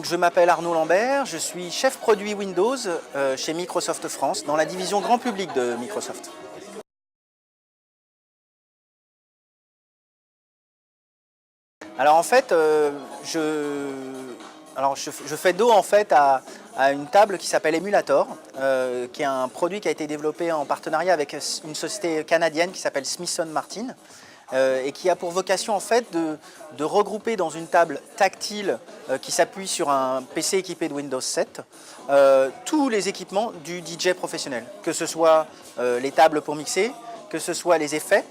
je m'appelle Arnaud Lambert, je suis chef produit Windows chez Microsoft France, dans la division grand public de Microsoft. Alors en fait, je fais dos en fait à une table qui s'appelle Emulator, qui est un produit qui a été développé en partenariat avec une société canadienne qui s'appelle Smith & Martin, et qui a pour vocation en fait de regrouper dans une table tactile qui s'appuie sur un PC équipé de Windows 7 tous les équipements du DJ professionnel, que ce soit les tables pour mixer, que ce soit les effets,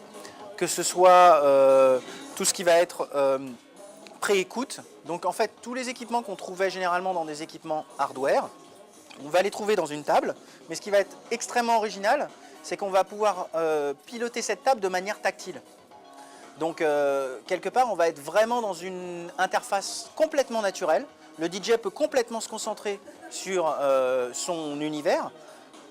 que ce soit tout ce qui va être pré-écoute. Donc en fait tous les équipements qu'on trouvait généralement dans des équipements hardware, on va les trouver dans une table, mais ce qui va être extrêmement original, c'est qu'on va pouvoir piloter cette table de manière tactile. Donc quelque part on va être vraiment dans une interface complètement naturelle. Le DJ peut complètement se concentrer sur son univers,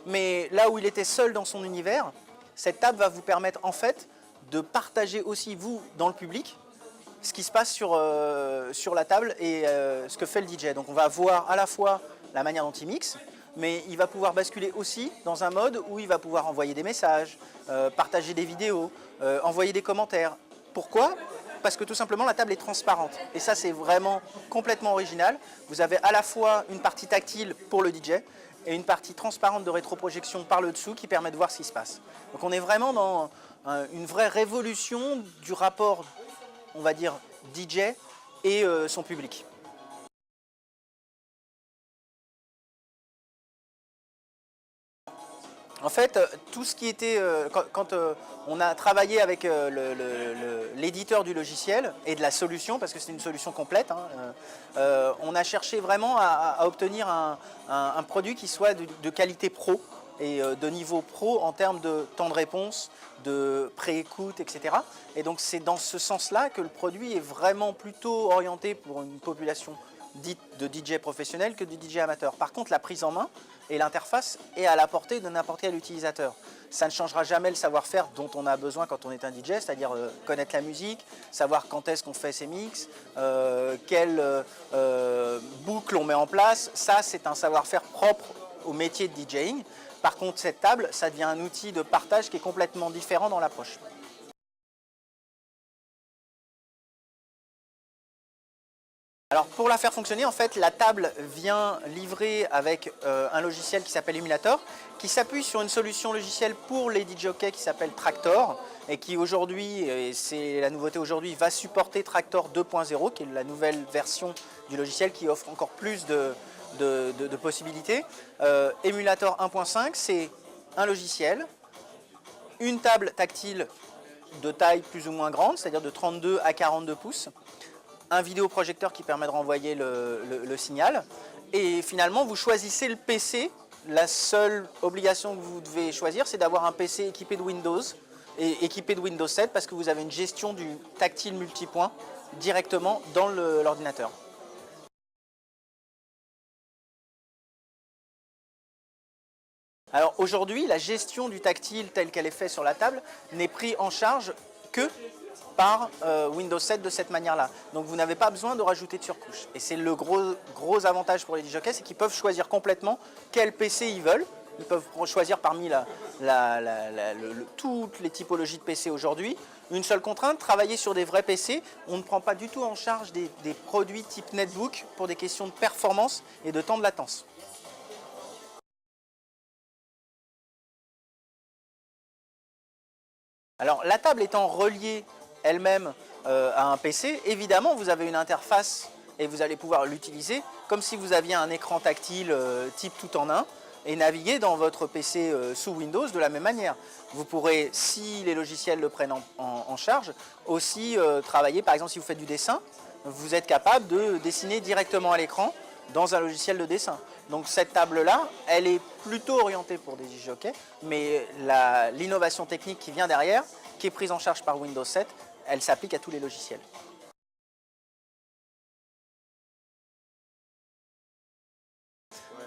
mais là où il était seul dans son univers, cette table va vous permettre en fait de partager aussi vous dans le public ce qui se passe sur la table et ce que fait le DJ. Donc on va voir à la fois la manière dont il mixe, mais il va pouvoir basculer aussi dans un mode où il va pouvoir envoyer des messages, partager des vidéos, envoyer des commentaires. Pourquoi? Parce que tout simplement la table est transparente. Et ça c'est vraiment complètement original. Vous avez à la fois une partie tactile pour le DJ et une partie transparente de rétroprojection par le dessous qui permet de voir ce qui se passe. Donc on est vraiment dans une vraie révolution du rapport, on va dire, DJ et son public. En fait, tout ce qui était, quand on a travaillé avec l'éditeur du logiciel et de la solution, parce que c'est une solution complète, hein, on a cherché vraiment à obtenir un produit qui soit de qualité pro et de niveau pro en termes de temps de réponse, de pré-écoute, etc. Et donc c'est dans ce sens-là que le produit est vraiment plutôt orienté pour une population dite de DJ professionnel que de DJ amateur. Par contre, la prise en main et l'interface est à la portée de n'importe quel utilisateur. Ça ne changera jamais le savoir-faire dont on a besoin quand on est un DJ, c'est-à-dire connaître la musique, savoir quand est-ce qu'on fait ses mix, quelle boucle on met en place. Ça, c'est un savoir-faire propre au métier de DJing. Par contre, cette table, ça devient un outil de partage qui est complètement différent dans l'approche. Alors pour la faire fonctionner, en fait, la table vient livrée avec un logiciel qui s'appelle Emulator, qui s'appuie sur une solution logicielle pour les DJokey qui s'appelle Traktor, et qui aujourd'hui, et c'est la nouveauté aujourd'hui, va supporter Traktor 2.0, qui est la nouvelle version du logiciel qui offre encore plus de possibilités. Emulator 1.5, c'est un logiciel, une table tactile de taille plus ou moins grande, c'est-à-dire de 32 à 42 pouces, un vidéoprojecteur qui permet de renvoyer le signal, et finalement vous choisissez le PC. La seule obligation que vous devez choisir, c'est d'avoir un PC équipé de Windows et équipé de Windows 7, parce que vous avez une gestion du tactile multipoint directement dans l'ordinateur. Alors aujourd'hui, la gestion du tactile telle qu'elle est faite sur la table n'est prise en charge que par Windows 7 de cette manière-là. Donc vous n'avez pas besoin de rajouter de surcouche. Et c'est le gros avantage pour les DJokey, c'est qu'ils peuvent choisir complètement quel PC ils veulent. Ils peuvent choisir parmi toutes les typologies de PC aujourd'hui. Une seule contrainte, travailler sur des vrais PC. On ne prend pas du tout en charge des produits type netbook pour des questions de performance et de temps de latence. Alors la table étant reliée elle-même à un PC, évidemment vous avez une interface et vous allez pouvoir l'utiliser comme si vous aviez un écran tactile type tout en un et naviguer dans votre PC sous Windows de la même manière. Vous pourrez, si les logiciels le prennent en charge, aussi travailler, par exemple si vous faites du dessin, vous êtes capable de dessiner directement à l'écran dans un logiciel de dessin. Donc cette table-là, elle est plutôt orientée pour des DJokey, mais l'innovation technique qui vient derrière, qui est prise en charge par Windows 7, elle s'applique à tous les logiciels.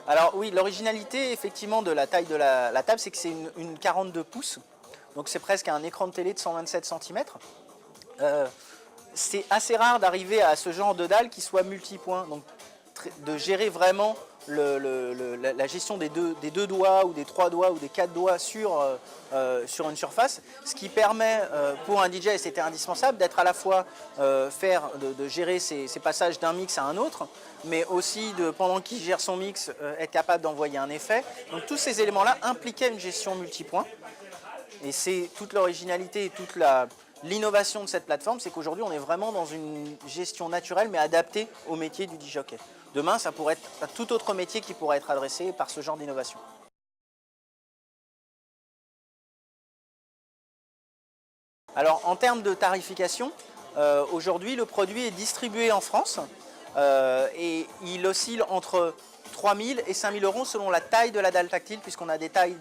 Alors oui, l'originalité effectivement de la taille de la table, c'est que c'est une 42 pouces, donc c'est presque un écran de télé de 127 cm. C'est assez rare d'arriver à ce genre de dalle qui soit multipoint. Donc de gérer vraiment la gestion des deux doigts ou des 3 doigts ou des 4 doigts sur une surface, ce qui permet pour un DJ, et c'était indispensable, d'être à la fois de gérer ces passages d'un mix à un autre, mais aussi pendant qu'il gère son mix, être capable d'envoyer un effet. Donc tous ces éléments-là impliquaient une gestion multipoint, et c'est toute l'originalité et toute l'innovation de cette plateforme, c'est qu'aujourd'hui on est vraiment dans une gestion naturelle mais adaptée au métier du DJ-jockey. Demain, ça pourrait être un tout autre métier qui pourrait être adressé par ce genre d'innovation. Alors en termes de tarification, aujourd'hui le produit est distribué en France et il oscille entre 3 000 et 5 000 euros selon la taille de la dalle tactile, puisqu'on a des tailles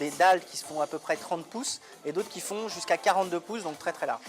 des dalles qui font à peu près 30 pouces et d'autres qui font jusqu'à 42 pouces, donc très très large.